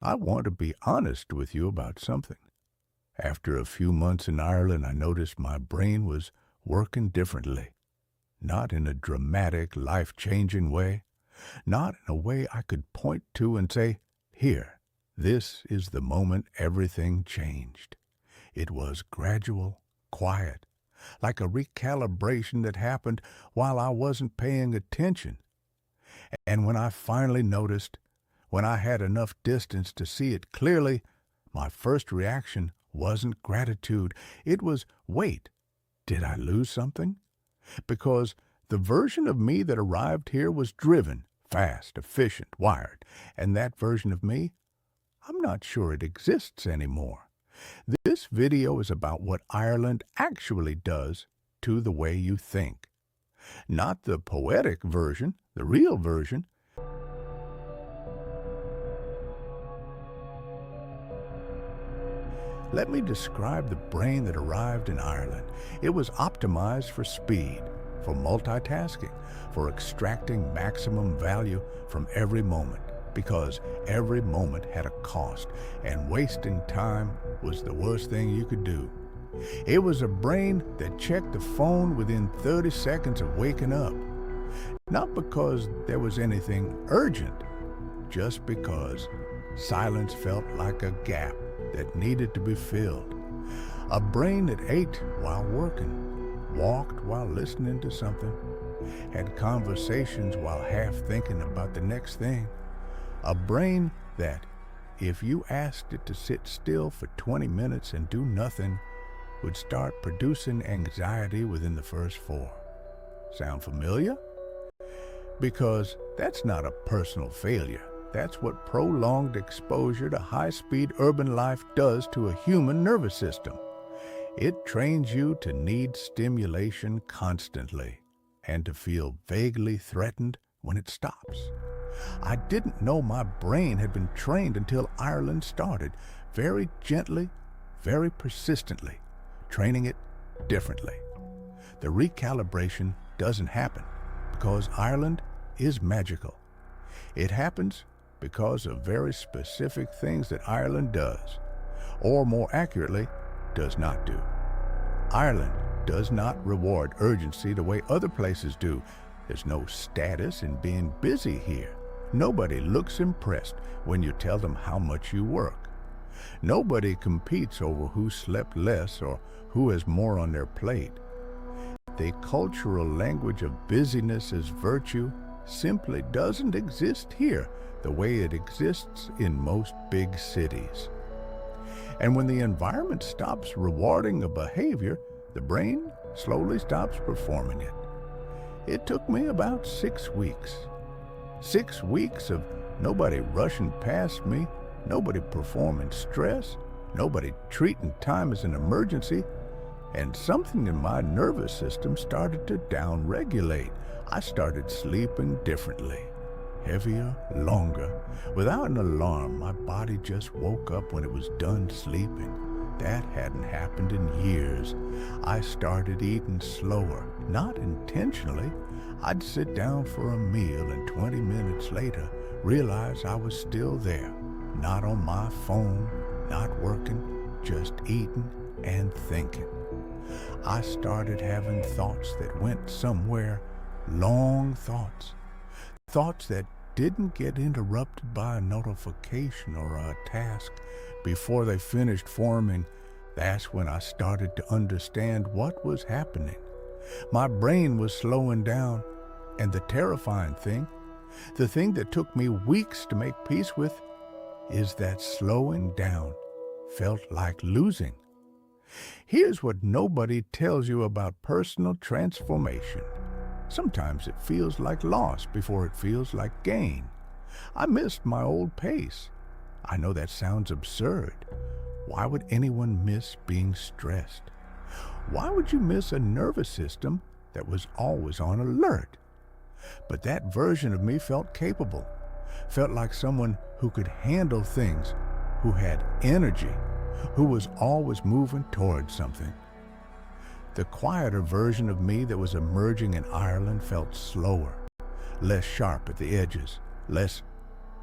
I want to be honest with you about something. After a few months in Ireland, I noticed my brain was working differently. Not in a dramatic, life-changing way. Not in a way I could point to and say, here, this is the moment everything changed. It was gradual, quiet, like a recalibration that happened while I wasn't paying attention. And when I finally noticed, when I had enough distance to see it clearly, my first reaction wasn't gratitude. It was, wait, did I lose something? Because the version of me that arrived here was driven, fast, efficient, wired. And that version of me, I'm not sure it exists anymore. This video is about what Ireland actually does to the way you think. Not the poetic version, the real version. Let me describe the brain that arrived in Ireland. It was optimized for speed, for multitasking, for extracting maximum value from every moment, because every moment had a cost, and wasting time was the worst thing you could do. It was a brain that checked the phone within 30 seconds of waking up. Not because there was anything urgent, just because silence felt like a gap that needed to be filled. A brain that ate while working, walked while listening to something, had conversations while half thinking about the next thing. A brain that, if you asked it to sit still for 20 minutes and do nothing, would start producing anxiety within the first 4. Sound familiar? Because that's not a personal failure. That's what prolonged exposure to high-speed urban life does to a human nervous system. It trains you to need stimulation constantly and to feel vaguely threatened when it stops. I didn't know my brain had been trained until Ireland started, very gently, very persistently, training it differently. The recalibration doesn't happen because Ireland is magical. It happens because of very specific things that Ireland does, or more accurately, does not do. Ireland does not reward urgency the way other places do. There's no status in being busy here. Nobody looks impressed when you tell them how much you work. Nobody competes over who slept less or who has more on their plate. The cultural language of busyness as virtue simply doesn't exist here the way it exists in most big cities. And when the environment stops rewarding a behavior, the brain slowly stops performing it. It took me about 6 weeks. 6 weeks of nobody rushing past me, nobody performing stress, nobody treating time as an emergency, and something in my nervous system started to downregulate. I started sleeping differently. Heavier, longer. Without an alarm, my body just woke up when it was done sleeping. That hadn't happened in years. I started eating slower, not intentionally. I'd sit down for a meal and 20 minutes later realize I was still there, not on my phone, not working, just eating and thinking. I started having thoughts that went somewhere, long thoughts. Thoughts that didn't get interrupted by a notification or a task before they finished forming. That's when I started to understand what was happening. My brain was slowing down, and the terrifying thing, the thing that took me weeks to make peace with, is that slowing down felt like losing. Here's what nobody tells you about personal transformation. Sometimes it feels like loss before it feels like gain. I missed my old pace. I know that sounds absurd. Why would anyone miss being stressed? Why would you miss a nervous system that was always on alert? But that version of me felt capable, felt like someone who could handle things, who had energy, who was always moving towards something. The quieter version of me that was emerging in Ireland felt slower, less sharp at the edges, less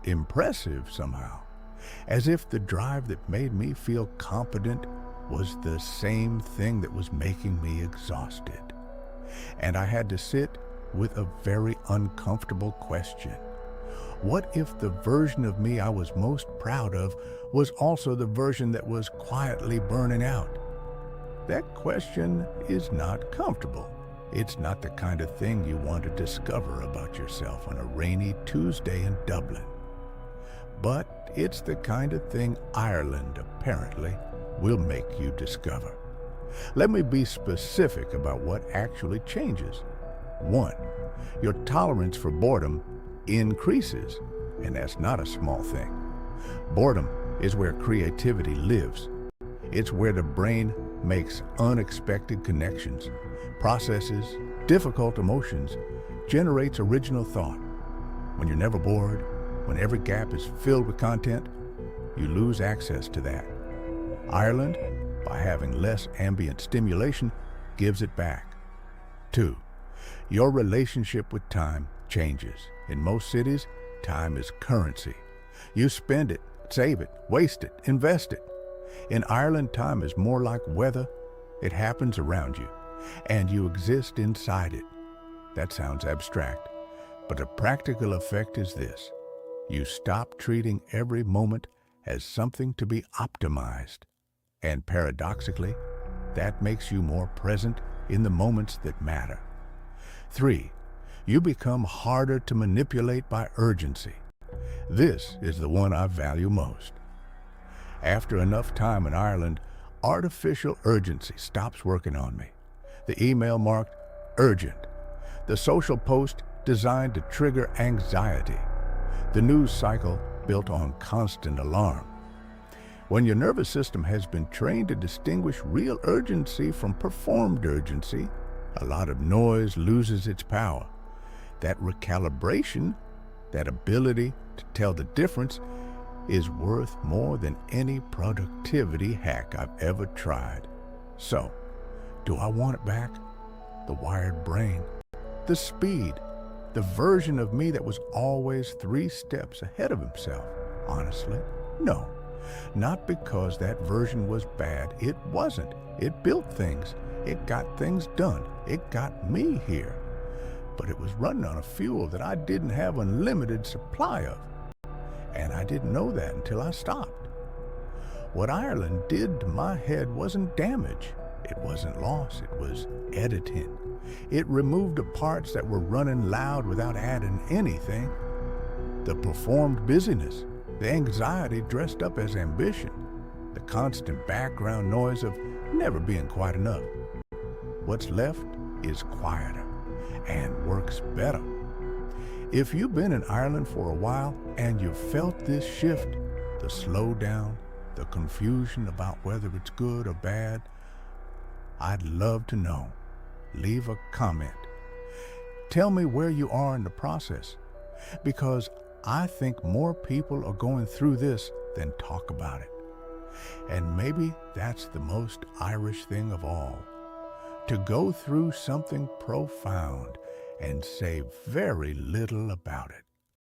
impressive somehow. as if the drive that made me feel competent was the same thing that was making me exhausted. And I had to sit with a very uncomfortable question. What if the version of me I was most proud of was also the version that was quietly burning out? That question is not comfortable. It's not the kind of thing you want to discover about yourself on a rainy Tuesday in Dublin. But it's the kind of thing Ireland, apparently, will make you discover. Let me be specific about what actually changes. 1. Your tolerance for boredom increases, and that's not a small thing. Boredom is where creativity lives. It's where the brain makes unexpected connections, processes difficult emotions, generates original thought. When you're never bored, when every gap is filled with content, you lose access to that. Ireland, by having less ambient stimulation, gives it back. 2. Your relationship with time changes. In most cities, time is currency. You spend it, save it, waste it, invest it. In Ireland, time is more like weather. It happens around you, and you exist inside it. That sounds abstract, but the practical effect is this. You stop treating every moment as something to be optimized. And paradoxically, that makes you more present in the moments that matter. 3. You become harder to manipulate by urgency. This is the one I value most. After enough time in Ireland, artificial urgency stops working on me. The email marked urgent. The social post designed to trigger anxiety. The news cycle built on constant alarm. When your nervous system has been trained to distinguish real urgency from performed urgency, a lot of noise loses its power. That recalibration, that ability to tell the difference, is worth more than any productivity hack I've ever tried. So, do I want it back? The wired brain, the speed, the version of me that was always 3 steps ahead of himself? Honestly, no. Not because that version was bad. It wasn't. It built things. It got things done. It got me here. But it was running on a fuel that I didn't have unlimited supply of. And I didn't know that until I stopped. What Ireland did to my head wasn't damage. It wasn't loss. It was editing. It removed the parts that were running loud without adding anything. The performed busyness, the anxiety dressed up as ambition, the constant background noise of never being quite enough. What's left is quieter and works better. If you've been in Ireland for a while and you've felt this shift, the slowdown, the confusion about whether it's good or bad, I'd love to know. Leave a comment. Tell me where you are in the process, because I think more people are going through this than talk about it. And maybe that's the most Irish thing of all, to go through something profound and say very little about it.